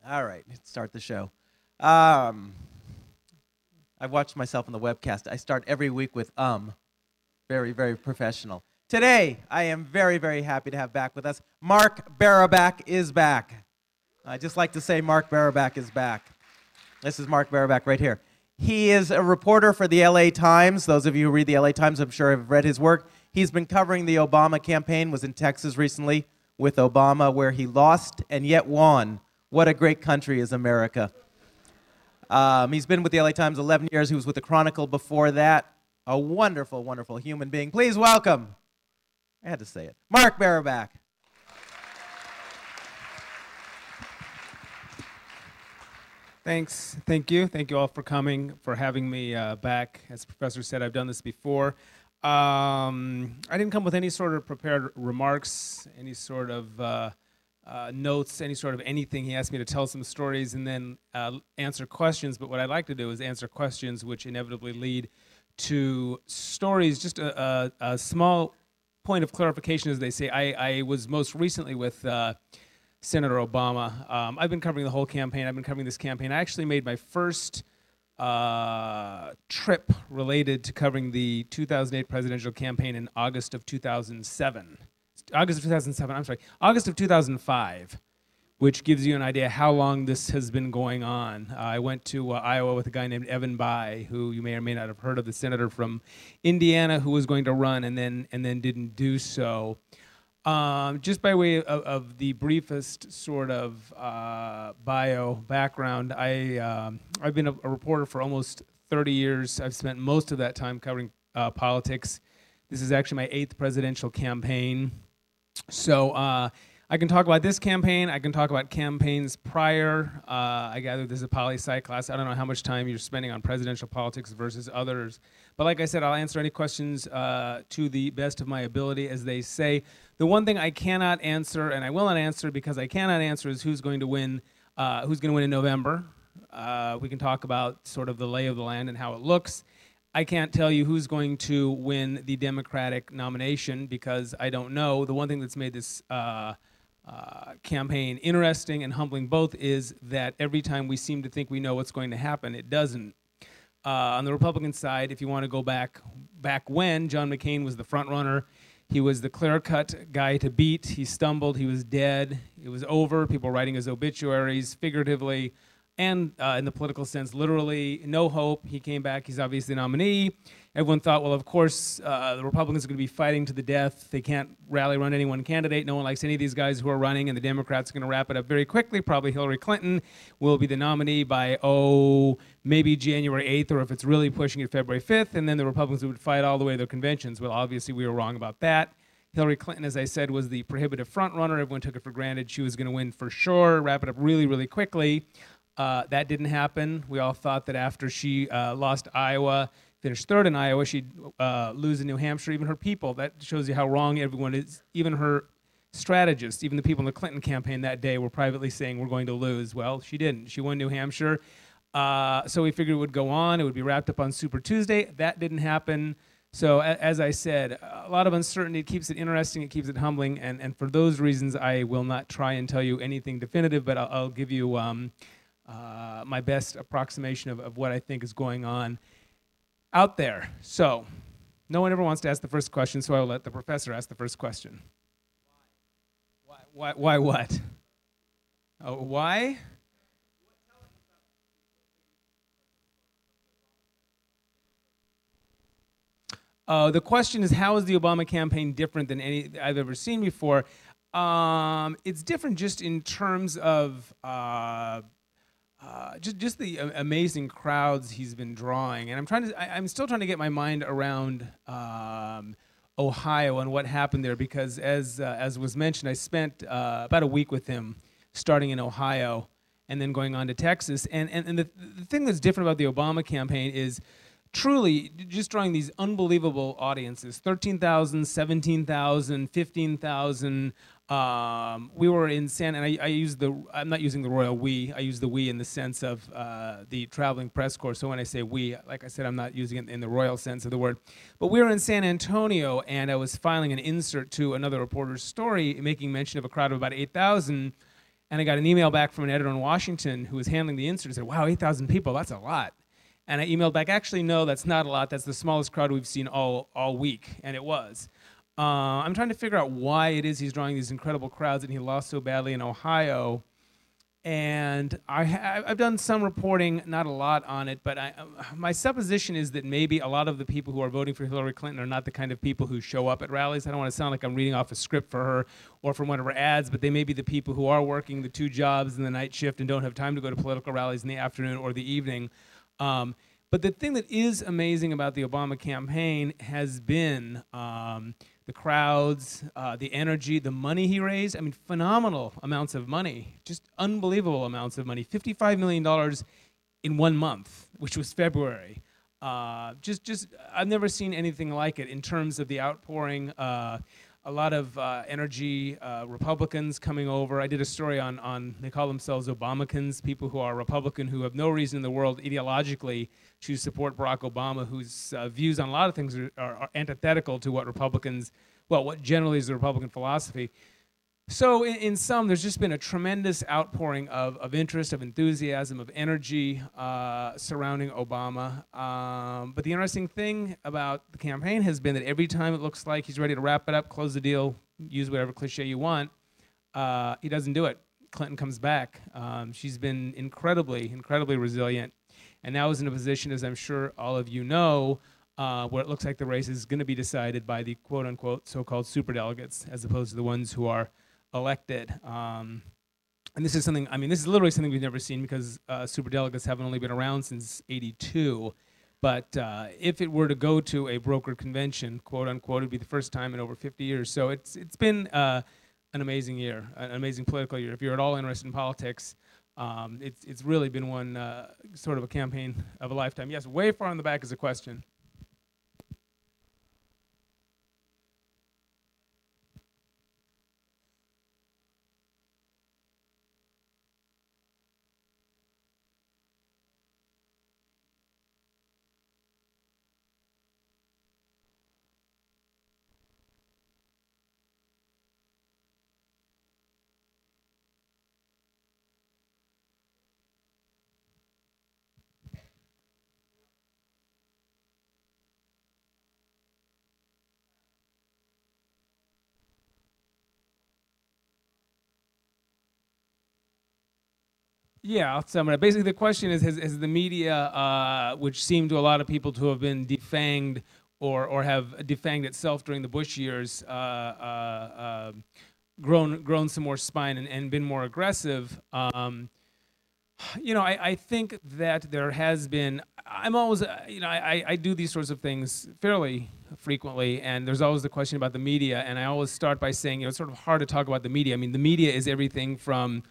All right, let's start the show. Um, I've watched myself on the webcast. I start every week with very, very professional. Today, I am very, very happy to have back with us. Mark Barabak is back. I just like to say Mark Barabak is back. This is Mark Barabak right here. He is a reporter for the LA Times. Those of you who read the LA Times, I'm sure have read his work. He's been covering the Obama campaign, was in Texas recently with Obama, where he lost and yet won. What a great country is America. He's been with the LA Times 11 years. He was with the Chronicle before that. A wonderful, wonderful human being. Please welcome, I had to say it, Mark Barabak. Thanks. Thank you. Thank you all for coming, for having me back. As the professor said, I've done this before. I didn't come with any sort of prepared remarks, any sort of notes, any sort of anything. He asked me to tell some stories and then answer questions. But what I'd like to do is answer questions which inevitably lead to stories. Just a small point of clarification, as they say. I was most recently with Senator Obama. I've been covering the whole campaign. I've been covering this campaign. I actually made my first trip related to covering the 2008 presidential campaign in August of 2007. August of 2007, I'm sorry, August of 2005, which gives you an idea how long this has been going on. I went to Iowa with a guy named Evan Bayh, who you may or may not have heard of, the senator from Indiana who was going to run and then didn't do so. Just by way of the briefest sort of background, I've been a reporter for almost 30 years. I've spent most of that time covering politics. This is actually my 8th presidential campaign. So I can talk about this campaign. I can talk about campaigns prior. I gather this is a poli-sci class. I don't know how much time you're spending on presidential politics versus others. But like I said, I'll answer any questions to the best of my ability, as they say. The one thing I cannot answer, and I will not answer because I cannot answer, is who's going to win in November. We can talk about sort of the lay of the land and how it looks. I can't tell you who's going to win the Democratic nomination because I don't know. The one thing that's made this campaign interesting and humbling both is that every time we seem to think we know what's going to happen, it doesn't. On the Republican side, if you want to go back when John McCain was the front runner, he was the clear-cut guy to beat. He stumbled. He was dead. It was over. People writing his obituaries figuratively and in the political sense, literally. No hope. He came back. He's obviously the nominee. Everyone thought, well, of course, the Republicans are going to be fighting to the death. They can't rally around any one candidate. No one likes any of these guys who are running, and the Democrats are going to wrap it up very quickly. Probably Hillary Clinton will be the nominee by, maybe January 8th, or if it's really pushing it, February 5th, and then the Republicans would fight all the way to their conventions. Well, obviously, we were wrong about that. Hillary Clinton, as I said, was the prohibitive front runner. Everyone took it for granted she was going to win for sure, wrap it up really, really quickly. That didn't happen. We all thought that after she lost Iowa, finished 3rd in Iowa, she'd lose in New Hampshire. Even her people, that shows you how wrong everyone is. Even her strategists, even the people in the Clinton campaign that day were privately saying we're going to lose. Well, she didn't. She won New Hampshire. So we figured it would go on. It would be wrapped up on Super Tuesday. That didn't happen. So as I said, a lot of uncertainty. It keeps it interesting. It keeps it humbling. And for those reasons, I will not try and tell you anything definitive, but I'll give you my best approximation of what I think is going on out there. So no one ever wants to ask the first question, so I will let the professor ask the first question. Why what? Oh, why? The question is, how is the Obama campaign different than any I've ever seen before? It's different just in terms of just the amazing crowds he's been drawing, and I'm still trying to get my mind around Ohio and what happened there, because as was mentioned, I spent about a week with him, starting in Ohio and then going on to Texas, and the thing that's different about the Obama campaign is truly just drawing these unbelievable audiences, 13,000, 17,000, 15,000. We were in and I use I'm not using the royal we, I use the we in the sense of the traveling press corps. So when I say we, like I said, I'm not using it in the royal sense of the word. But we were in San Antonio, and I was filing an insert to another reporter's story making mention of a crowd of about 8,000. And I got an email back from an editor in Washington who was handling the insert and said, wow, 8,000 people, that's a lot. And I emailed back, actually, no, that's not a lot. That's the smallest crowd we've seen all week. And it was. I'm trying to figure out why it is he's drawing these incredible crowds and he lost so badly in Ohio. And I've done some reporting, not a lot on it, but my supposition is that maybe a lot of the people who are voting for Hillary Clinton are not the kind of people who show up at rallies. I don't want to sound like I'm reading off a script for her or from one of her ads, but they may be the people who are working the 2 jobs in the night shift and don't have time to go to political rallies in the afternoon or the evening. But the thing that is amazing about the Obama campaign has been the crowds, the energy, the money he raised. I mean, phenomenal amounts of money, just unbelievable amounts of money. $55 million in 1 month, which was February. I've never seen anything like it in terms of the outpouring. A lot of energy, Republicans coming over. I did a story on they call themselves Obamacans, people who are Republican who have no reason in the world ideologically to support Barack Obama, whose views on a lot of things are antithetical to what Republicans, well, what generally is the Republican philosophy. So in sum, there's just been a tremendous outpouring of interest, of enthusiasm, of energy surrounding Obama. But the interesting thing about the campaign has been that every time it looks like he's ready to wrap it up, close the deal, use whatever cliche you want, he doesn't do it. Clinton comes back. She's been incredibly, incredibly resilient. And now is in a position, as I'm sure all of you know, where it looks like the race is going to be decided by the quote-unquote so-called superdelegates, as opposed to the ones who are elected. And this is something, I mean, this is literally something we've never seen because superdelegates haven't only been around since '82. But if it were to go to a brokered convention, quote-unquote, it would be the first time in over 50 years. So it's been an amazing year, an amazing political year. If you're at all interested in politics, it's really been one sort of a campaign of a lifetime. Yes, way far in the back is a question. Yeah, I'll sum it up. Basically, the question is, has the media, which seemed to a lot of people to have been defanged or have defanged itself during the Bush years, grown some more spine and been more aggressive? You know, I think that there has been, I'm always, you know, I do these sorts of things fairly frequently, and there's always the question about the media, and I always start by saying, you know, it's sort of hard to talk about the media. I mean, the media is everything from,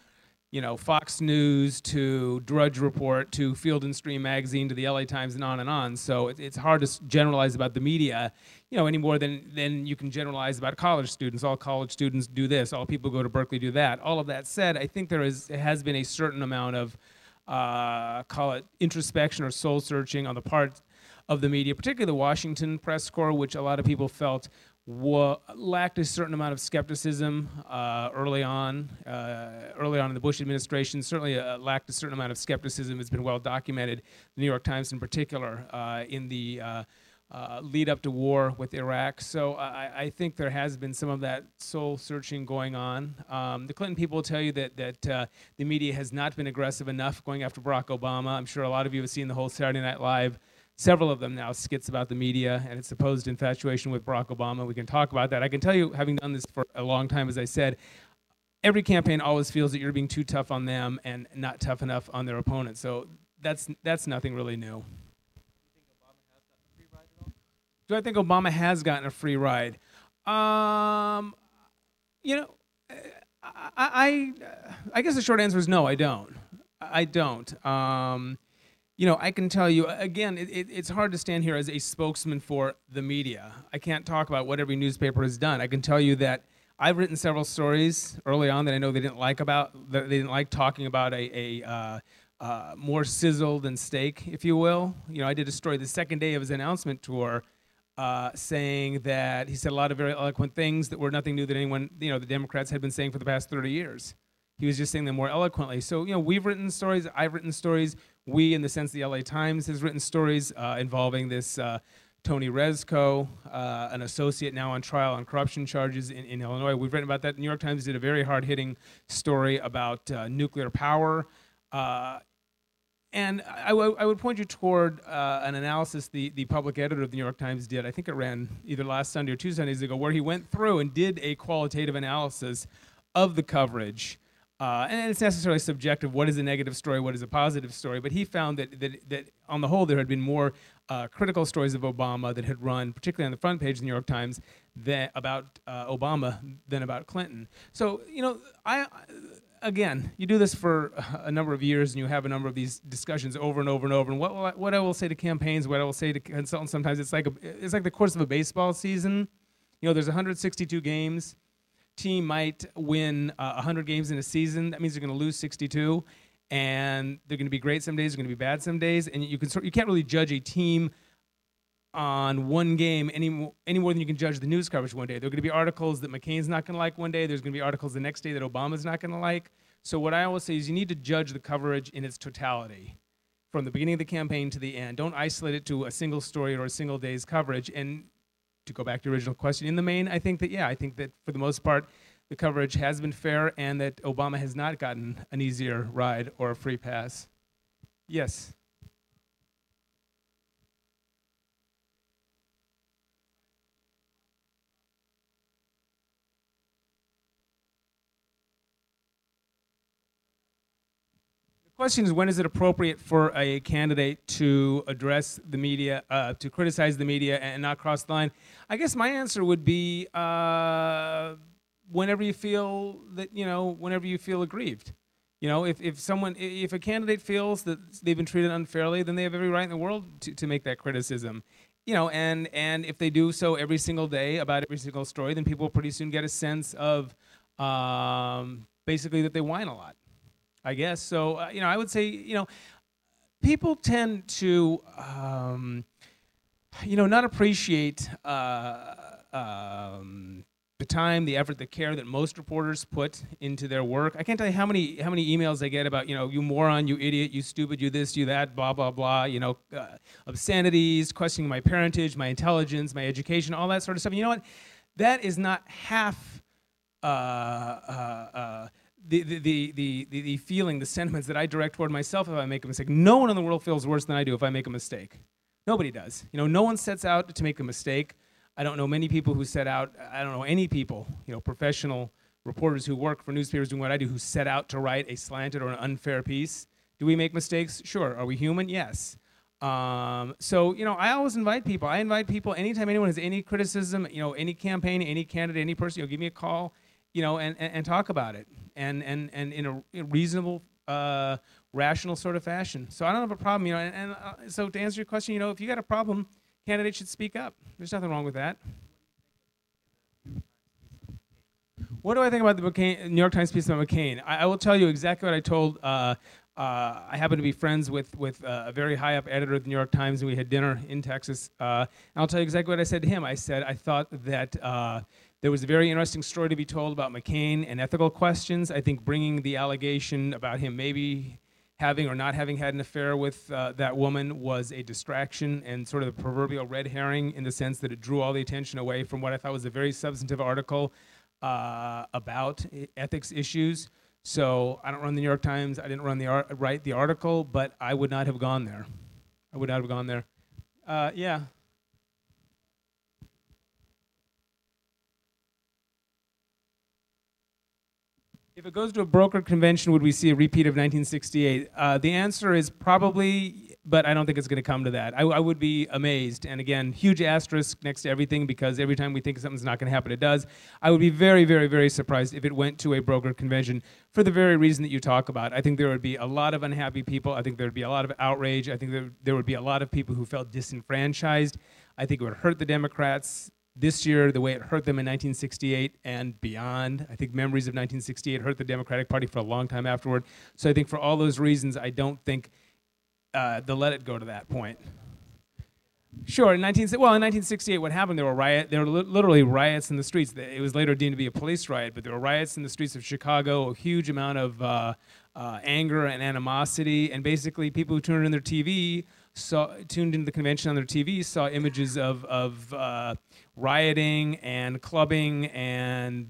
you know, Fox News to Drudge Report to Field and Stream Magazine to the LA Times and on and on. So it's hard to generalize about the media, you know, any more than you can generalize about college students. All college students do this. All people who go to Berkeley do that. All of that said, I think there has been a certain amount of, call it introspection or soul searching on the part of the media, particularly the Washington press corps, which a lot of people felt lacked a certain amount of skepticism early on in the Bush administration. Certainly lacked a certain amount of skepticism. It's been well documented. The New York Times in particular in the lead up to war with Iraq. So I think there has been some of that soul searching going on. The Clinton people will tell you that the media has not been aggressive enough going after Barack Obama. I'm sure a lot of you have seen the whole Saturday Night Live, several of them now, skits about the media and its supposed infatuation with Barack Obama. We can talk about that. I can tell you, having done this for a long time, as I said, every campaign always feels that you're being too tough on them and not tough enough on their opponents. So that's nothing really new. Do I think Obama has gotten a free ride? You know, I guess the short answer is no, I don't. I don't. You know, I can tell you, again, it's hard to stand here as a spokesman for the media. I can't talk about what every newspaper has done. I can tell you that I've written several stories early on that I know they didn't like talking about a more sizzle than steak, if you will. You know, I did a story the second day of his announcement tour saying that he said a lot of very eloquent things that were nothing new that anyone, you know, the Democrats had been saying for the past 30 years. He was just saying them more eloquently. So, we've written stories, I've written stories. We, in the sense the LA Times has written stories involving this Tony Rezko, an associate now on trial on corruption charges in Illinois. We've written about that. The New York Times did a very hard-hitting story about nuclear power. And I would point you toward an analysis the public editor of the New York Times did. I think it ran either last Sunday or 2 Sundays ago, where he went through and did a qualitative analysis of the coverage. And it's necessarily subjective. What is a negative story? What is a positive story? But he found that on the whole, there had been more critical stories of Obama that had run, particularly on the front page of the New York Times, about Obama than about Clinton. So, again, you do this for a number of years, and you have a number of these discussions over and over and over. And what I will say to campaigns, what I will say to consultants, sometimes it's like the course of a baseball season. There's 162 games. Team might win 100 games in a season. That means they're going to lose 62, and they're going to be great some days, they're going to be bad some days, and you can't really judge a team on one game any more than you can judge the news coverage one day. There are going to be articles that McCain's not going to like one day. There's going to be articles the next day that Obama's not going to like. So what I always say is you need to judge the coverage in its totality, from the beginning of the campaign to the end. Don't isolate it to a single story or a single day's coverage. And to go back to your original question, in the main, I think that for the most part, the coverage has been fair, and that Obama has not gotten an easier ride or a free pass. Yes. The question is, when is it appropriate for a candidate to address the media, to criticize the media and not cross the line? I guess my answer would be whenever you feel aggrieved. If a candidate feels that they've been treated unfairly, then they have every right in the world to make that criticism. And if they do so every single day about every single story, then people will pretty soon get a sense of basically that they whine a lot, I guess. So, I would say, people tend to, not appreciate the time, the effort, the care that most reporters put into their work. I can't tell you how many emails I get about, you moron, you idiot, you stupid, you this, you that, blah, blah, blah, obscenities, questioning my parentage, my intelligence, my education, all that sort of stuff. And you know what? That is not half the feeling, the sentiments that I direct toward myself if I make a mistake. No one in the world feels worse than I do if I make a mistake. Nobody does. No one sets out to make a mistake. I don't know many people who set out, I don't know any people, professional reporters who work for newspapers doing what I do, who set out to write a slanted or an unfair piece. Do we make mistakes? Sure. Are we human? Yes. So, I always invite people. I invite people anytime anyone has any criticism, any campaign, any candidate, any person, give me a call, and talk about it. And in a reasonable, rational sort of fashion. So I don't have a problem, so to answer your question, if you got a problem, candidates should speak up. There's nothing wrong with that. What do I think about the New York Times piece about McCain? I will tell you exactly what I told. I happen to be friends with a very high up editor of the New York Times, and we had dinner in Texas. And I'll tell you exactly what I said to him. I said I thought that there was a very interesting story to be told about McCain and ethical questions. I think bringing the allegation about him maybe having or not having had an affair with that woman was a distraction and sort of the proverbial red herring, in the sense that it drew all the attention away from what I thought was a very substantive article about ethics issues. So I don't run the New York Times. I didn't write the article, but I would not have gone there. I would not have gone there. Yeah. If it goes to a broker convention, would we see a repeat of 1968? The answer is probably, but I don't think it's going to come to that. I would be amazed. And again, huge asterisk next to everything, because every time we think something's not going to happen, it does. I would be very, very, very surprised if it went to a broker convention for the very reason that you talk about. I think there would be a lot of unhappy people. I think there would be a lot of outrage. I think there would be a lot of people who felt disenfranchised. I think it would hurt the Democrats this year the way it hurt them in 1968 and beyond. I think memories of 1968 hurt the Democratic Party for a long time afterward. So I think for all those reasons, I don't think they'll let it go to that point. Sure. In 1968, what happened? There were literally riots in the streets. It was later deemed to be a police riot, but there were riots in the streets of Chicago. A huge amount of anger and animosity, and basically people who tuned into the convention on their TV, saw images of rioting and clubbing and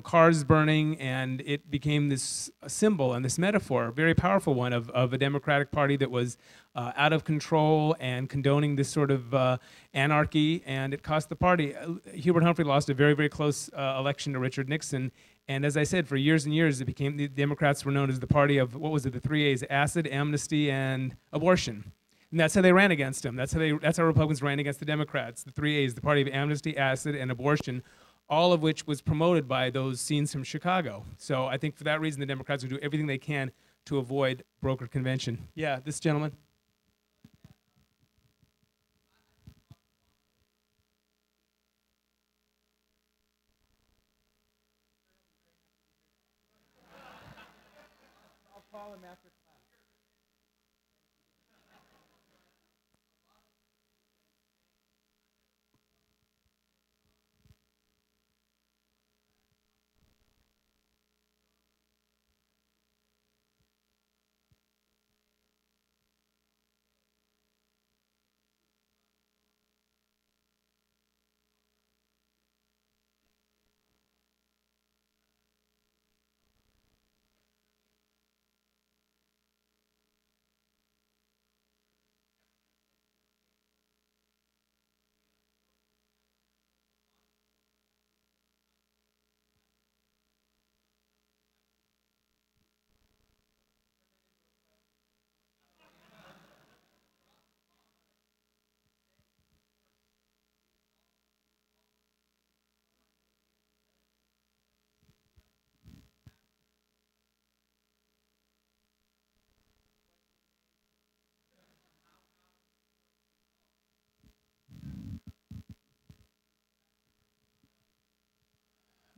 cars burning, and it became this symbol and this metaphor, a very powerful one of a Democratic Party that was out of control and condoning this sort of anarchy, and it cost the party. Hubert Humphrey lost a very, very close election to Richard Nixon, and as I said, for years and years, the Democrats were known as the party of, what was it, the three A's: acid, amnesty, and abortion. And that's how they ran against him. That's how Republicans ran against the Democrats. The three A's: the party of amnesty, acid, and abortion, all of which was promoted by those scenes from Chicago. So I think for that reason, the Democrats would do everything they can to avoid brokered convention. Yeah, this gentleman.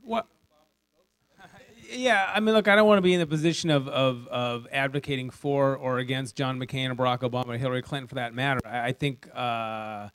What? Yeah, I mean, look, I don't want to be in the position of advocating for or against John McCain or Barack Obama or Hillary Clinton for that matter. I think the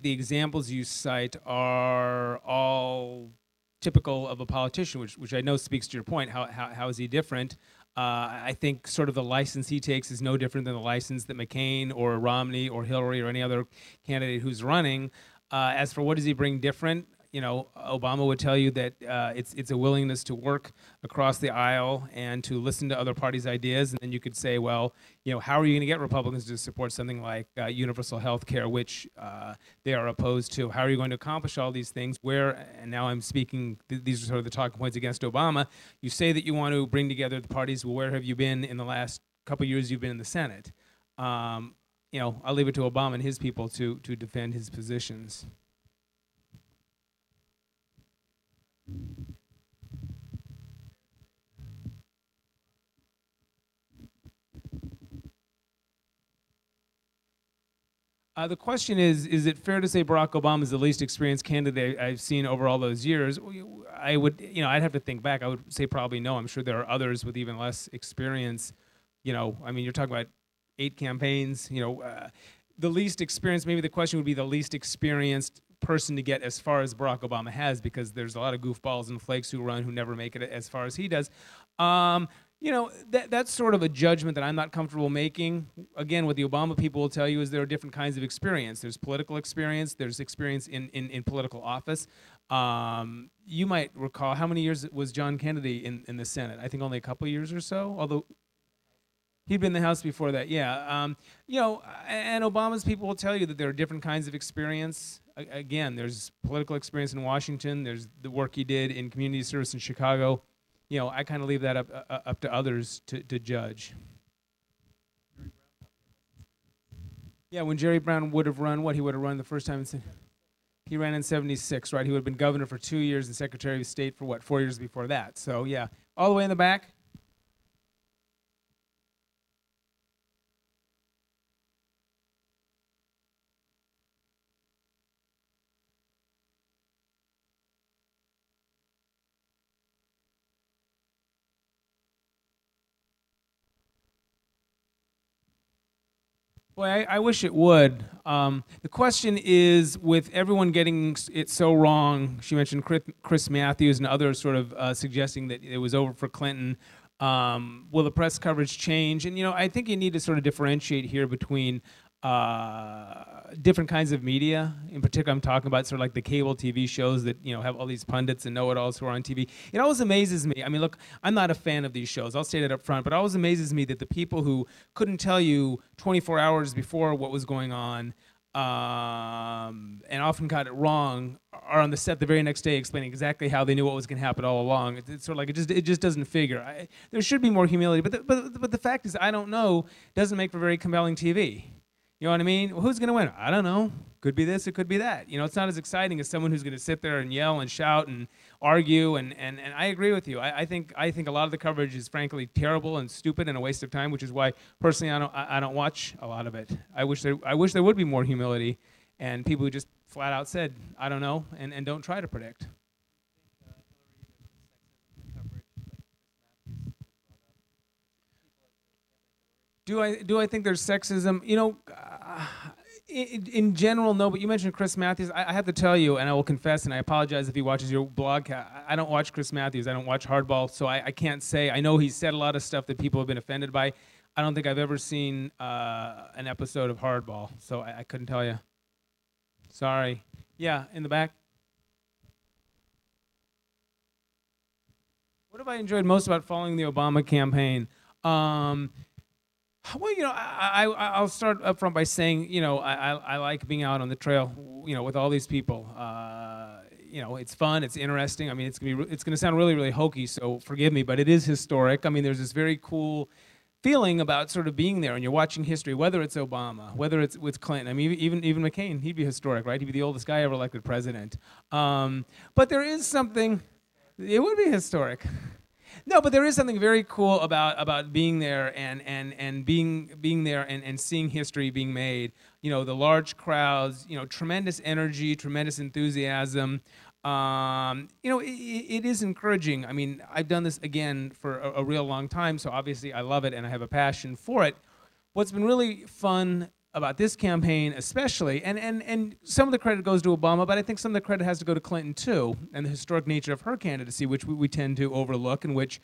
examples you cite are all typical of a politician, which I know speaks to your point. How is he different? I think sort of the license he takes is no different than the license that McCain or Romney or Hillary or any other candidate who's running. As for what does he bring different, Obama would tell you that it's a willingness to work across the aisle and to listen to other parties' ideas. And then you could say, well, how are you going to get Republicans to support something like universal health care, which they are opposed to? How are you going to accomplish all these things? And now I'm speaking, these are sort of the talking points against Obama. You say that you want to bring together the parties. Well, where have you been in the last couple of years you've been in the Senate? I'll leave it to Obama and his people to defend his positions. The question is it fair to say Barack Obama is the least experienced candidate I've seen over all those years? I would, I'd have to think back. I would say probably no. I'm sure there are others with even less experience. I mean, you're talking about 8 campaigns. The least experienced, maybe the question would be the least experienced person to get as far as Barack Obama has, because there's a lot of goofballs and flakes who run who never make it as far as he does. That's sort of a judgment that I'm not comfortable making. Again, what the Obama people will tell you is there are different kinds of experience. There's political experience. There's experience in political office. You might recall, how many years was John Kennedy in the Senate? I think only a couple of years or so, although he'd been in the House before that, yeah. And Obama's people will tell you that there are different kinds of experience. Again, there's political experience in Washington. There's the work he did in community service in Chicago. I kind of leave that up to others to judge. Yeah, when Jerry Brown would have run, he would have run the first time. He ran in '76, right? He would have been governor for 2 years and Secretary of State for 4 years before that. So yeah, all the way in the back. Boy, I wish it would. The question is, with everyone getting it so wrong, she mentioned Chris Matthews and others sort of suggesting that it was over for Clinton. Will the press coverage change? And I think you need to sort of differentiate here between different kinds of media. In particular, I'm talking about sort of like the cable TV shows that have all these pundits and know-it-alls who are on TV. It always amazes me. I mean, look, I'm not a fan of these shows. I'll say that up front. But it always amazes me that the people who couldn't tell you 24 hours before what was going on and often got it wrong are on the set the very next day explaining exactly how they knew what was going to happen all along. It's sort of like it just doesn't figure. There should be more humility. But the fact is, I don't know. Doesn't make for very compelling TV. You know what I mean? Well, who's going to win? I don't know. Could be this, it could be that. It's not as exciting as someone who's going to sit there and yell and shout and argue. And I agree with you. I think a lot of the coverage is frankly terrible and stupid and a waste of time, which is why personally I don't watch a lot of it. I wish there would be more humility and people who just flat out said, I don't know, and don't try to predict. Do I think there's sexism? In general, no. But you mentioned Chris Matthews. I have to tell you, and I will confess, and I apologize if he watches your blog. I don't watch Chris Matthews. I don't watch Hardball, so I can't say. I know he's said a lot of stuff that people have been offended by. I don't think I've ever seen an episode of Hardball, so I couldn't tell you. Sorry. Yeah, in the back. What have I enjoyed most about following the Obama campaign? Well, I'll start up front by saying, I like being out on the trail, with all these people. It's fun, it's interesting. I mean, it's gonna sound really, really hokey, so forgive me, but it is historic. I mean, there's this very cool feeling about sort of being there, and you're watching history, whether it's Obama, whether it's with Clinton. I mean, even McCain, he'd be historic, right? He'd be the oldest guy ever elected president. But there is something. It would be historic. No, but there is something very cool about being there and being there and seeing history being made. The large crowds, tremendous energy, tremendous enthusiasm. It is encouraging. I mean, I've done this again for a real long time, so obviously I love it and I have a passion for it. What's been really fun about this campaign especially, and some of the credit goes to Obama, but I think some of the credit has to go to Clinton too, and the historic nature of her candidacy, which we tend to overlook, and which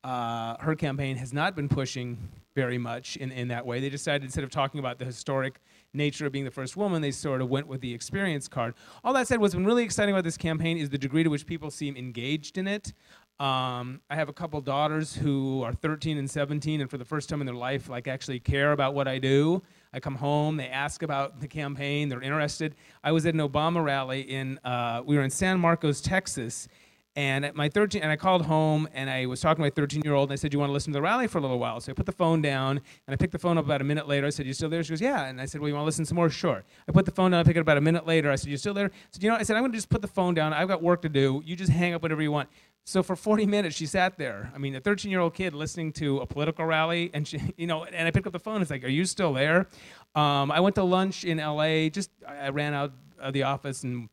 her campaign has not been pushing very much in that way. They decided, instead of talking about the historic nature of being the first woman, they sort of went with the experience card. All that said, what's been really exciting about this campaign is the degree to which people seem engaged in it. I have a couple daughters who are 13 and 17, and for the first time in their life, actually care about what I do. I come home, they ask about the campaign, they're interested. I was at an Obama rally we were in San Marcos, Texas, and I called home and I was talking to my 13-year-old and I said, you want to listen to the rally for a little while? So I put the phone down and I picked the phone up about a minute later. I said, you still there? She goes, yeah. And I said, well, you want to listen some more? Sure. I put the phone down, I picked it up about a minute later. I said, you still there? I said, I said, I'm going to just put the phone down. I've got work to do. You just hang up whenever you want. So for 40 minutes, she sat there. I mean, a 13-year-old kid listening to a political rally, and and I picked up the phone. It's like, are you still there? I went to lunch in LA. I ran out of the office and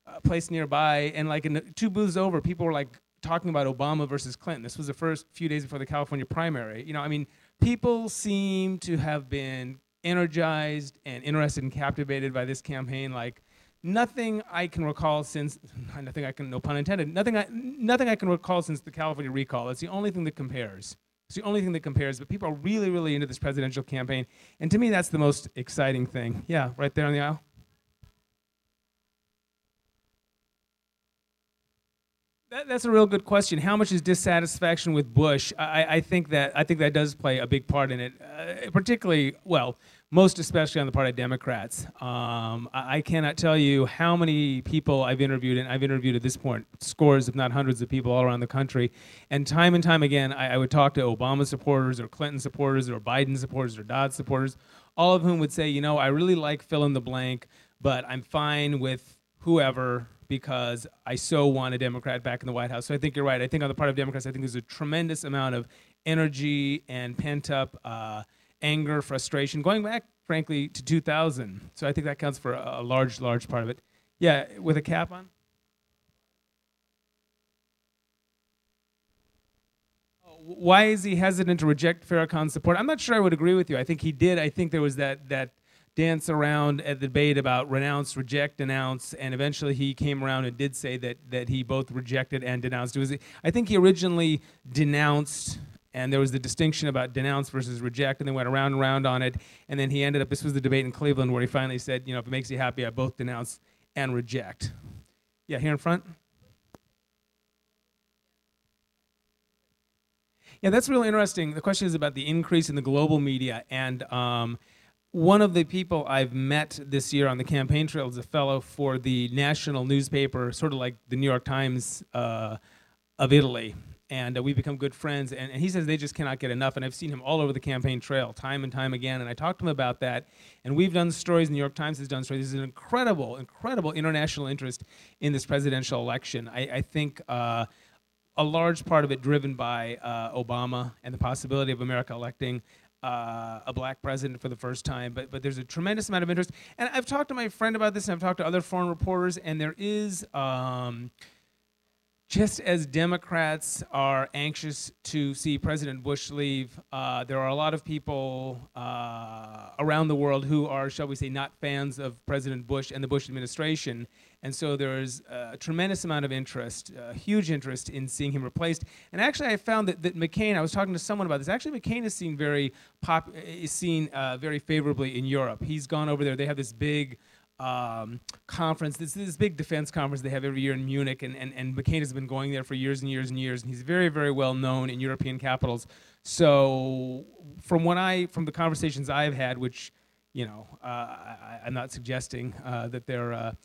a place nearby, and in 2 booths over, people were talking about Obama versus Clinton. This was the first few days before the California primary. I mean, people seem to have been energized and interested and captivated by this campaign nothing I can recall since, no pun intended, nothing I can recall since the California recall. It's the only thing that compares. It's the only thing that compares, but people are really, really into this presidential campaign, and to me, that's the most exciting thing. Yeah, right there on the aisle. That's a real good question. How much is dissatisfaction with Bush? I think that does play a big part in it, particularly, most especially on the part of Democrats. I cannot tell you how many people I've interviewed, and I've interviewed at this point scores, if not hundreds of people all around the country, and time again, I would talk to Obama supporters or Clinton supporters or Biden supporters or Dodd supporters, all of whom would say, I really like fill in the blank, but I'm fine with whoever, because I so want a Democrat back in the White House. So I think you're right. I think on the part of Democrats, I think there's a tremendous amount of energy and pent-up anger, frustration, going back, frankly, to 2000. So I think that counts for a large part of it. Yeah, with a cap on? Why is he hesitant to reject Farrakhan's support? I'm not sure I would agree with you. I think he did. I think there was that dance around at the debate about renounce, reject, denounce, and eventually he came around and did say that he both rejected and denounced. I think he originally denounced, and there was the distinction about denounce versus reject, and then went around and around on it, and then he ended up, this was the debate in Cleveland where he finally said, you know, if it makes you happy, I both denounce and reject. Yeah, here in front. Yeah, that's really interesting. The question is about the increase in the global media, and one of the people I've met this year on the campaign trail is a fellow for the national newspaper, sort of like the New York Times of Italy. And we've become good friends. And he says they just cannot get enough. And I've seen him all over the campaign trail, time and time again. And I talked to him about that. And we've done stories. The New York Times has done stories. There's an incredible, incredible international interest in this presidential election. I think a large part of it driven by Obama and the possibility of America electing a black president for the first time, but there's a tremendous amount of interest. And I've talked to my friend about this, and I've talked to other foreign reporters, and there is, just as Democrats are anxious to see President Bush leave, there are a lot of people around the world who are, shall we say, not fans of President Bush and the Bush administration. And so there's a tremendous amount of interest, huge interest in seeing him replaced. And actually, I found that McCain, I was talking to someone about this, actually McCain is seen very favorably in Europe. He's gone over there. They have this big conference, this big defense conference they have every year in Munich, and McCain has been going there for years and years and years, and he's very, very well known in European capitals. So from the conversations I've had, which, you know, I'm not suggesting that they're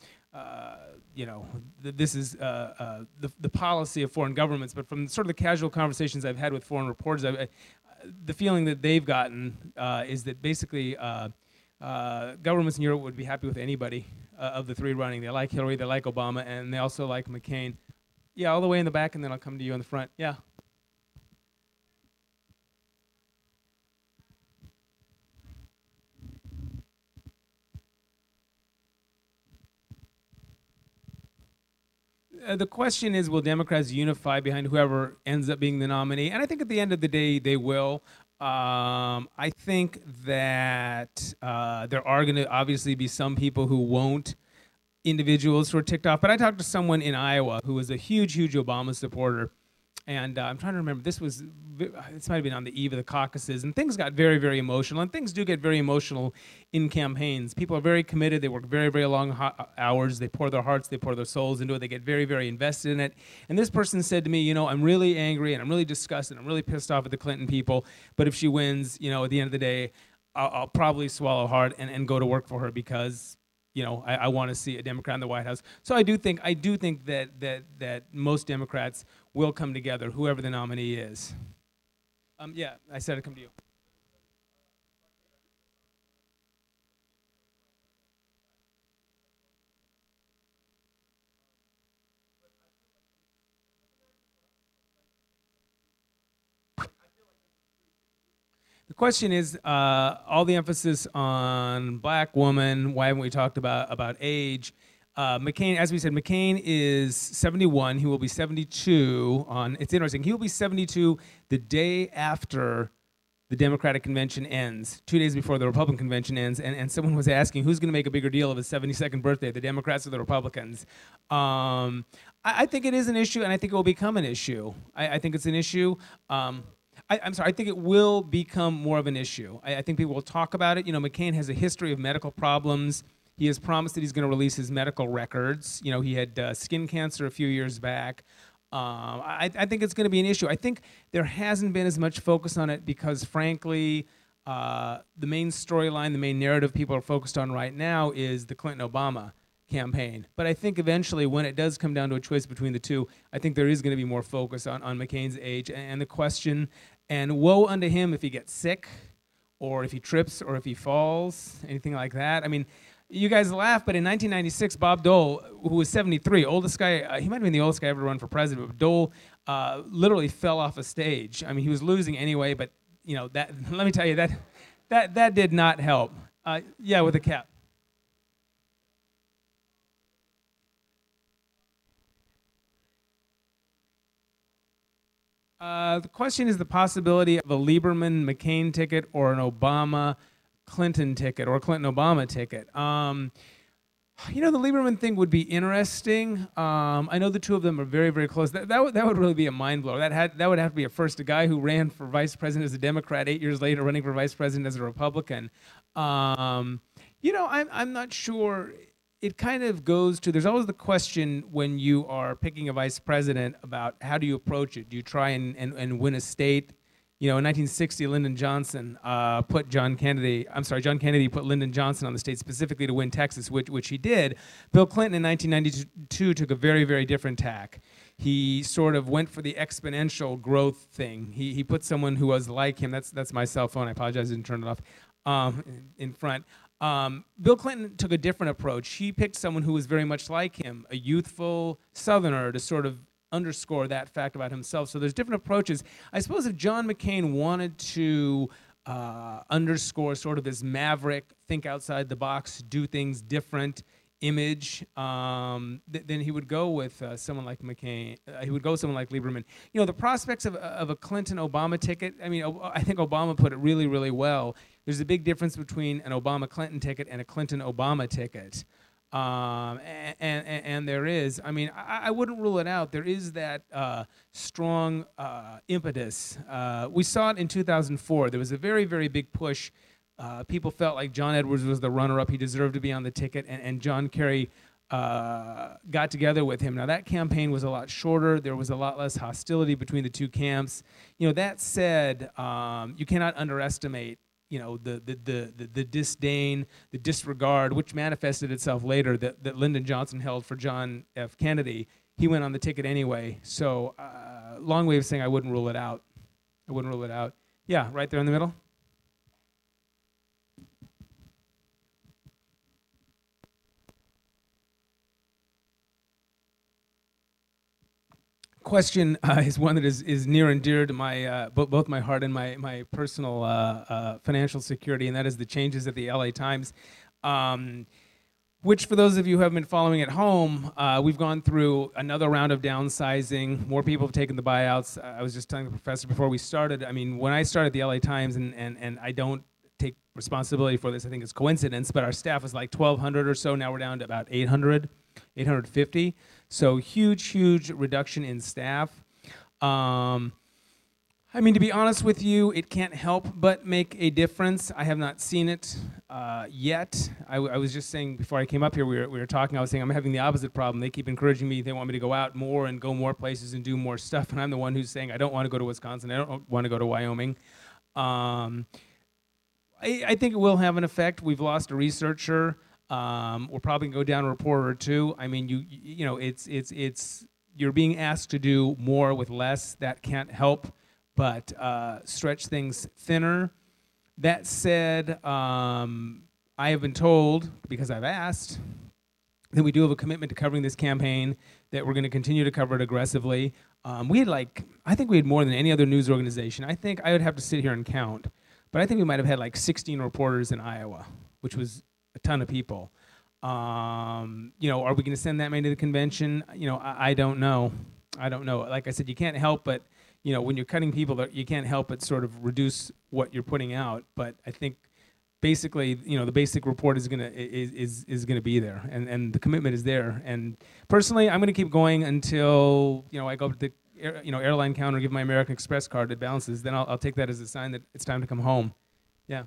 you know, this is the policy of foreign governments, but from sort of the casual conversations I've had with foreign reporters, the feeling that they've gotten is that basically governments in Europe would be happy with anybody of the three running. They like Hillary, they like Obama, and they also like McCain. Yeah, all the way in the back, and then I'll come to you in the front. Yeah. The question is, will Democrats unify behind whoever ends up being the nominee? And I think at the end of the day, they will. I think that there are going to obviously be some people who won't, individuals who are ticked off. But I talked to someone in Iowa who was a huge, huge Obama supporter. And I'm trying to remember, this might have been on the eve of the caucuses, and things got very, very emotional. And things do get very emotional in campaigns. People are very committed. They work very, very long hours. They pour their hearts, they pour their souls into it. They get very, very invested in it. And this person said to me, you know, I'm really angry, and I'm really disgusted, I'm really pissed off at the Clinton people. But if she wins, you know, at the end of the day, I'll probably swallow hard and go to work for her because, you know, I want to see a Democrat in the White House. So I do think that most Democrats will come together, whoever the nominee is. Yeah, I said I'd come to you. The question is, all the emphasis on black woman, why haven't we talked about age? McCain, as we said, McCain is 71. He will be 72 on, it's interesting, he will be 72 the day after the Democratic convention ends, 2 days before the Republican convention ends, and someone was asking, who's going to make a bigger deal of his 72nd birthday, the Democrats or the Republicans? I think it is an issue, and I think it will become an issue. I think it's an issue. I'm sorry, I think it will become more of an issue. I think people will talk about it. You know, McCain has a history of medical problems. He has promised that he's going to release his medical records. You know, he had skin cancer a few years back. I think it's going to be an issue. I think there hasn't been as much focus on it because, frankly, the main storyline, the main narrative people are focused on right now is the Clinton-Obama campaign. But I think eventually, when it does come down to a choice between the two, I think there is going to be more focus on McCain's age and the question, and woe unto him if he gets sick or if he trips or if he falls, anything like that. I mean, you guys laugh, but in 1996, Bob Dole, who was 73, oldest guy, he might have been the oldest guy ever to run for president, but Dole literally fell off a stage. I mean, he was losing anyway, but you know, that, let me tell you, that did not help. Yeah, with a cap. The question is the possibility of a Lieberman-McCain ticket or an Obama Clinton ticket or Clinton-Obama ticket. The Lieberman thing would be interesting. I know the two of them are very, very close. That would really be a mind blower. That would have to be a first. A guy who ran for vice president as a Democrat 8 years later, running for vice president as a Republican. I'm not sure. It kind of goes to, there's always the question when you are picking a vice president about how do you approach it? Do you try and win a state? In 1960, John Kennedy put Lyndon Johnson on the state specifically to win Texas, which he did. Bill Clinton in 1992 took a very, very different tack. He sort of went for the exponential growth thing. He put someone who was like him. That's my cell phone. I apologize, I didn't turn it off. In front. Bill Clinton took a different approach. He picked someone who was very much like him, a youthful Southerner, to sort of underscore that fact about himself. So there's different approaches. I suppose if John McCain wanted to underscore sort of this maverick, think outside the box, do things different image, then he would go with someone like McCain. He would go with someone like Lieberman. The prospects of a Clinton-Obama ticket, I think Obama put it really, really well. There's a big difference between an Obama-Clinton ticket and a Clinton-Obama ticket. And there is, I wouldn't rule it out. There is that strong impetus. We saw it in 2004. There was a very, very big push. People felt like John Edwards was the runner-up. He deserved to be on the ticket, and John Kerry got together with him. Now, that campaign was a lot shorter. There was a lot less hostility between the two camps. That said, you cannot underestimate the disdain, the disregard, which manifested itself later that Lyndon Johnson held for John F. Kennedy. He went on the ticket anyway. So, long way of saying I wouldn't rule it out. I wouldn't rule it out. Yeah, right there in the middle. Question is one that is near and dear to my both my heart and my personal financial security, and that is the changes at the LA Times, which for those of you who have been following at home, we've gone through another round of downsizing. More people have taken the buyouts. I was just telling the professor before we started, when I started the LA Times, and I don't take responsibility for this, I think it's coincidence, but our staff was like 1,200 or so. Now we're down to about 850. So huge reduction in staff. To be honest with you, it can't help but make a difference. I have not seen it yet. I was just saying before I came up here, we were talking, I was saying I'm having the opposite problem. They keep encouraging me. They want me to go out more and go more places and do more stuff. And I'm the one who's saying I don't want to go to Wisconsin. I don't want to go to Wyoming. I think it will have an effect. We've lost a researcher. We're probably gonna go down a reporter or two. It's you're being asked to do more with less. That can't help but stretch things thinner. That said, I have been told, because I've asked, that we do have a commitment to covering this campaign, that we're going to continue to cover it aggressively. I think we had more than any other news organization. I think I would have to sit here and count, but I think we might have had like 16 reporters in Iowa, which was a ton of people. Are we going to send that many to the convention? I don't know. Like I said, you can't help but, when you're cutting people, you can't help but sort of reduce what you're putting out. But I think basically, the basic report is gonna be there, and the commitment is there. And personally, I'm gonna keep going until I go to the airline counter, give my American Express card, it balances. Then I'll take that as a sign that it's time to come home. Yeah.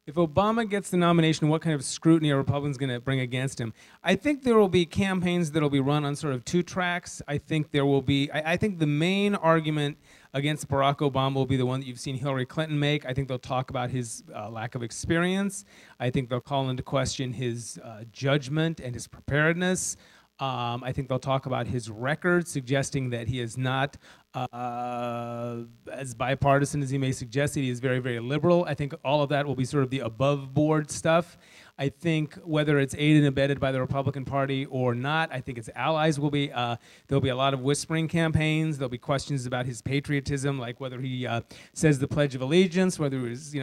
If Obama gets the nomination, what kind of scrutiny are Republicans going to bring against him? I think there will be campaigns that will be run on sort of two tracks. I think there will be, I think the main argument against Barack Obama will be the one that you've seen Hillary Clinton make. I think they'll talk about his lack of experience. I think they'll call into question his judgment and his preparedness. I think they'll talk about his record, suggesting that he is not as bipartisan as he may suggest. He is very, very liberal. I think all of that will be sort of the above-board stuff. I think whether it's aided and abetted by the Republican Party or not, I think its allies will be, there'll be a lot of whispering campaigns. There'll be questions about his patriotism, like whether he says the Pledge of Allegiance, whether he was,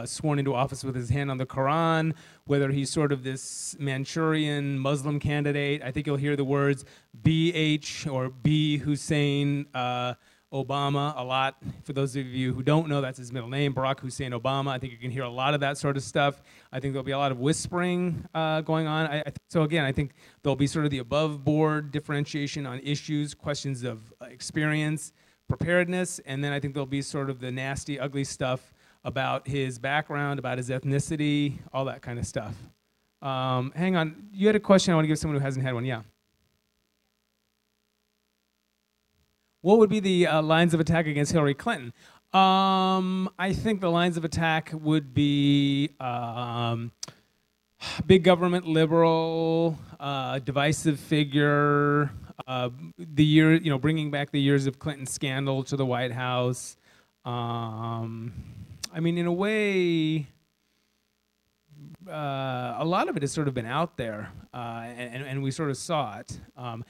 sworn into office with his hand on the Quran, whether he's sort of this Manchurian Muslim candidate. I think you'll hear the words BH or B Hussein Obama a lot. For those of you who don't know, that's his middle name, Barack Hussein Obama. I think you can hear a lot of that sort of stuff. I think there'll be a lot of whispering going on. So again, I think there'll be sort of the above-board differentiation on issues, questions of experience, preparedness, and then I think there'll be sort of the nasty, ugly stuff about his background, about his ethnicity, all that kind of stuff. Hang on, you had a question I want to give someone who hasn't had one, yeah. What would be the lines of attack against Hillary Clinton? I think the lines of attack would be big government liberal, divisive figure, bringing back the years of Clinton scandal to the White House. I mean, in a way, a lot of it has sort of been out there, and we sort of saw it. I'm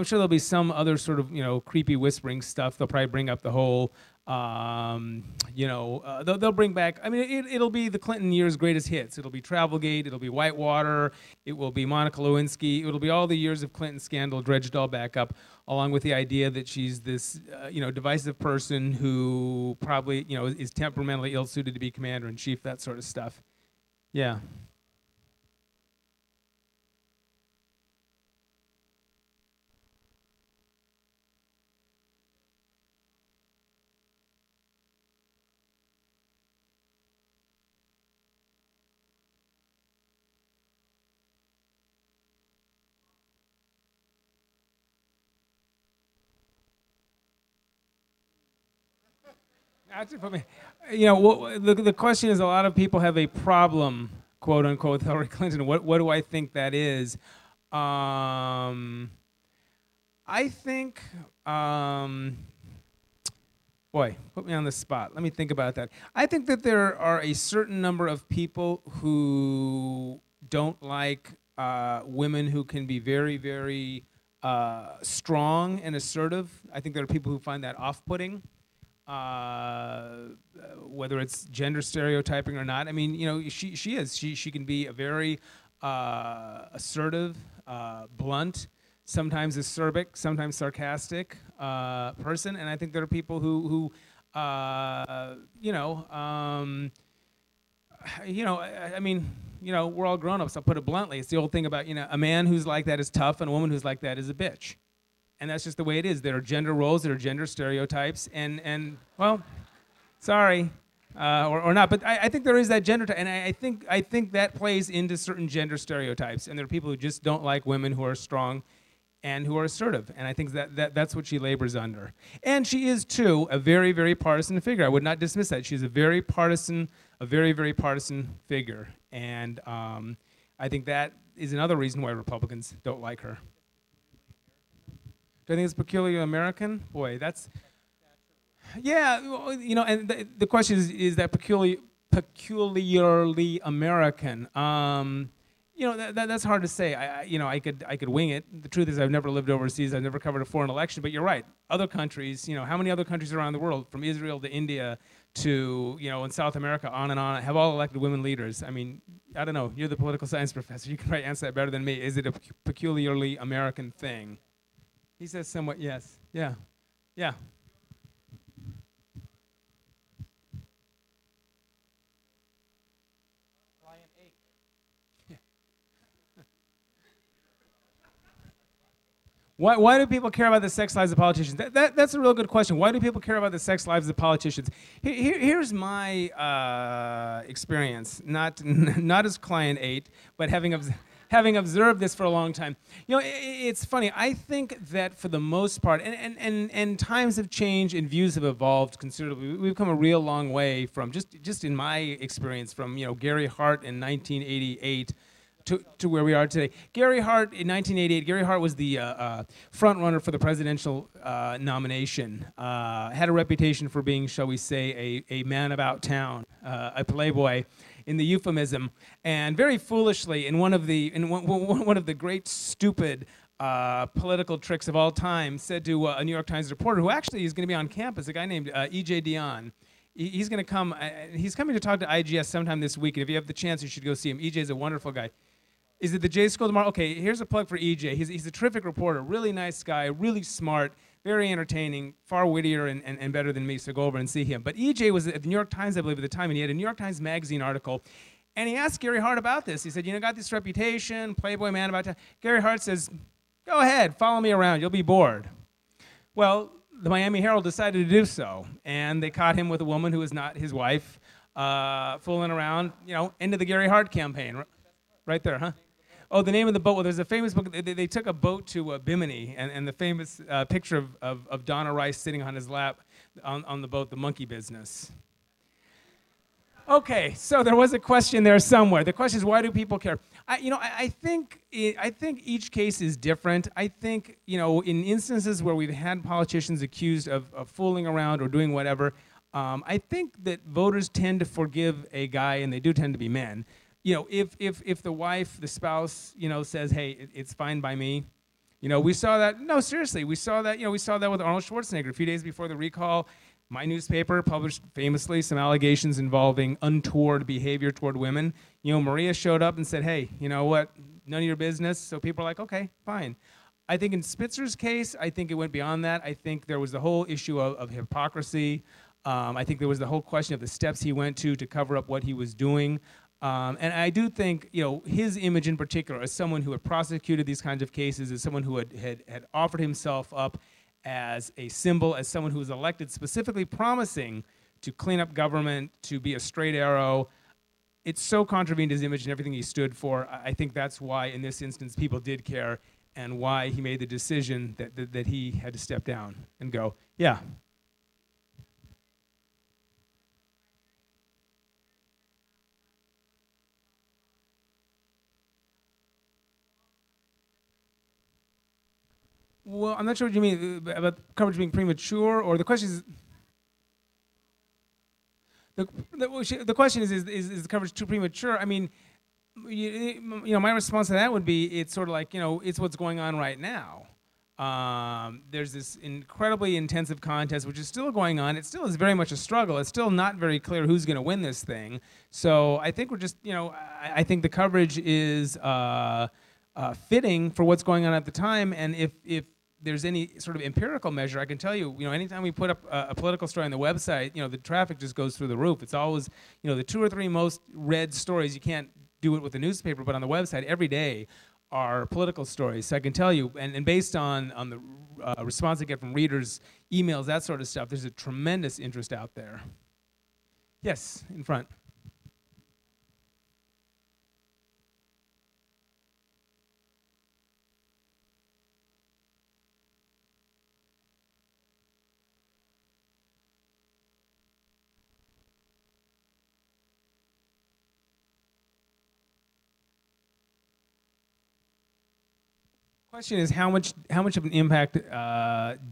sure there'll be some other sort of creepy whispering stuff. They'll probably bring up the whole, they'll bring back. I mean, it'll be the Clinton years' greatest hits. It'll be Travelgate. It'll be Whitewater. It will be Monica Lewinsky. It'll be all the years of Clinton scandal dredged all back up, along with the idea that she's this, divisive person who probably, is temperamentally ill-suited to be commander-in-chief. That sort of stuff. Yeah. Actually, for me, the question is, a lot of people have a problem, quote unquote, with Hillary Clinton. What do I think that is? I think, boy, put me on the spot. Let me think about that. I think that there are a certain number of people who don't like women who can be very, very strong and assertive. I think there are people who find that off-putting. Whether it's gender stereotyping or not. I mean, she can be a very assertive, blunt, sometimes acerbic, sometimes sarcastic person, and I think there are people who I mean, we're all grown-ups. I'll put it bluntly. It's the old thing about, a man who's like that is tough, and a woman who's like that is a bitch. And that's just the way it is. There are gender roles, there are gender stereotypes, and well, sorry, or not. But I think there is that gender, and I think that plays into certain gender stereotypes. And there are people who just don't like women who are strong and who are assertive. And I think that's what she labors under. And she is too a very, very partisan figure. I would not dismiss that. She's a very, very partisan figure. And I think that is another reason why Republicans don't like her. Do I think it's peculiarly American? Boy, that's, yeah, and the question is that peculiarly American? That's hard to say. I could wing it. The truth is, I've never lived overseas. I've never covered a foreign election. But you're right. Other countries, how many other countries around the world, from Israel to India to, in South America, on and on, have all elected women leaders? I mean, I don't know. You're the political science professor. You can probably answer that better than me. Is it a peculiarly American thing? He says somewhat yes. Yeah. Yeah. Why do people care about the sex lives of politicians? That's a real good question. Why do people care about the sex lives of politicians? Here's my experience, not as client 8, but having observed this for a long time. It's funny. I think that for the most part, and times have changed and views have evolved considerably. We've come a real long way from, just in my experience, from Gary Hart in 1988 to where we are today. Gary Hart in 1988, Gary Hart was the front runner for the presidential nomination. Had a reputation for being, shall we say, a man about town, a playboy, in the euphemism, and very foolishly, in one of the great stupid political tricks of all time, said to a New York Times reporter, who actually is going to be on campus, a guy named E.J. Dionne. He's going to come. He's coming to talk to IGS sometime this week, and if you have the chance, you should go see him. E.J. is a wonderful guy. Is it the J School tomorrow? Okay, here's a plug for E.J. He's a terrific reporter, really nice guy, really smart. Very entertaining, far wittier and better than me, so go over and see him. But EJ was at the New York Times, I believe, at the time, and he had a New York Times Magazine article. And he asked Gary Hart about this. He said, got this reputation, Playboy man about to. Gary Hart says, go ahead, follow me around, you'll be bored. Well, the Miami Herald decided to do so, and they caught him with a woman who was not his wife, fooling around, end of the Gary Hart campaign. Right there, huh? Oh, the name of the boat. Well, there's a famous book. They took a boat to Bimini, and the famous picture of Donna Rice sitting on his lap on the boat, The Monkey Business. Okay, so there was a question there somewhere. The question is, why do people care? I think each case is different. I think, in instances where we've had politicians accused of fooling around or doing whatever, I think that voters tend to forgive a guy, and they do tend to be men. If the wife, the spouse, says, hey, it's fine by me. We saw that. No, seriously, we saw that. We saw that with Arnold Schwarzenegger a few days before the recall. My newspaper published famously some allegations involving untoward behavior toward women. Maria showed up and said, hey, you know what? None of your business. So people are like, okay, fine. I think in Spitzer's case, I think it went beyond that. I think there was the whole issue of hypocrisy. I think there was the whole question of the steps he went to cover up what he was doing. And I do think, his image in particular as someone who had prosecuted these kinds of cases, as someone who had offered himself up as a symbol, as someone who was elected specifically promising to clean up government, to be a straight arrow, it so contravened his image and everything he stood for. I think that's why, in this instance, people did care, and why he made the decision that he had to step down and go, yeah. Well, I'm not sure what you mean about coverage being premature, or the question is, the question is the coverage too premature? I mean, my response to that would be, it's sort of like, it's what's going on right now. There's this incredibly intensive contest, which is still going on. It still is very much a struggle. It's still not very clear who's going to win this thing. So I think we're just, I think the coverage is fitting for what's going on at the time. And if there's any sort of empirical measure, I can tell you, anytime we put up a political story on the website, the traffic just goes through the roof. It's always, the 2 or 3 most read stories. You can't do it with the newspaper, but on the website every day are political stories. So I can tell you, and based on the response I get from readers, emails, that sort of stuff, there's a tremendous interest out there. Yes, in front. Question is, how much of an impact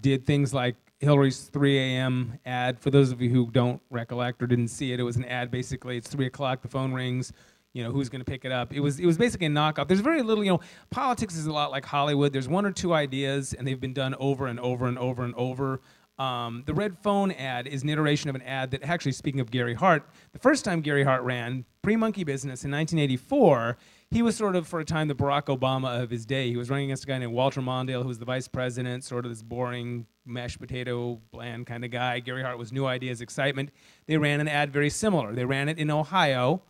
did things like Hillary's 3 a.m. ad? For those of you who don't recollect or didn't see it, it was an ad. Basically, it's 3 o'clock, the phone rings. Who's going to pick it up? It was basically a knockoff. There's very little. Politics is a lot like Hollywood. There's 1 or 2 ideas, and they've been done over and over and over and over. The red phone ad is an iteration of an ad that, actually, speaking of Gary Hart, the first time Gary Hart ran, pre-Monkey Business in 1984, he was sort of, for a time, the Barack Obama of his day. He was running against a guy named Walter Mondale, who was the vice president, sort of this boring, mashed potato, bland kind of guy. Gary Hart was new ideas, excitement. They ran an ad very similar. They ran it in Ohio,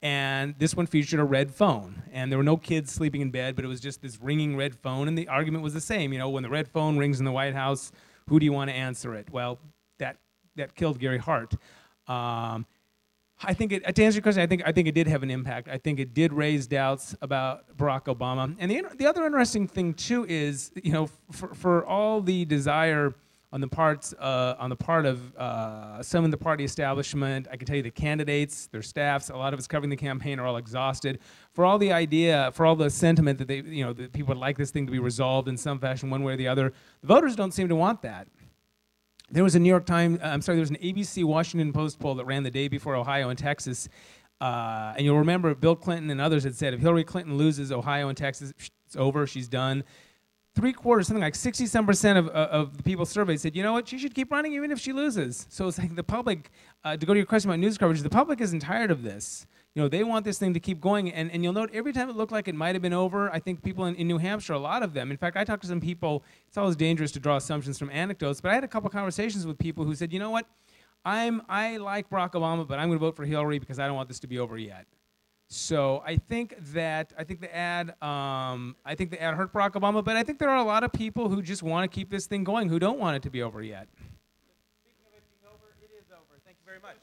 and this one featured a red phone. And there were no kids sleeping in bed, but it was just this ringing red phone, and the argument was the same. When the red phone rings in the White House, who do you want to answer it? Well, that killed Gary Hart. I think to answer your question, I think it did have an impact. I think it did raise doubts about Barack Obama. And the other interesting thing too is, for all the desire on the part of some in the party establishment, I can tell you the candidates, their staffs, a lot of us covering the campaign are all exhausted. For all the sentiment that that people would like this thing to be resolved in some fashion, one way or the other, the voters don't seem to want that. There was a New York Times, there was an ABC Washington Post poll that ran the day before Ohio and Texas. And you'll remember Bill Clinton and others had said, if Hillary Clinton loses Ohio and Texas, it's over, she's done. 3/4, something like 60-some% of the people surveyed said, you know what, she should keep running even if she loses. So it's like the public, to go to your question about news coverage, the public isn't tired of this. They want this thing to keep going. And you'll note every time it looked like it might have been over, I think people in New Hampshire, a lot of them, in fact, I talked to some people, it's always dangerous to draw assumptions from anecdotes, but I had a couple conversations with people who said, you know what, I like Barack Obama, but I'm going to vote for Hillary because I don't want this to be over yet. So I think the ad hurt Barack Obama, but I think there are a lot of people who just want to keep this thing going, who don't want it to be over yet. Speaking of it being over, it is over. Thank you very much.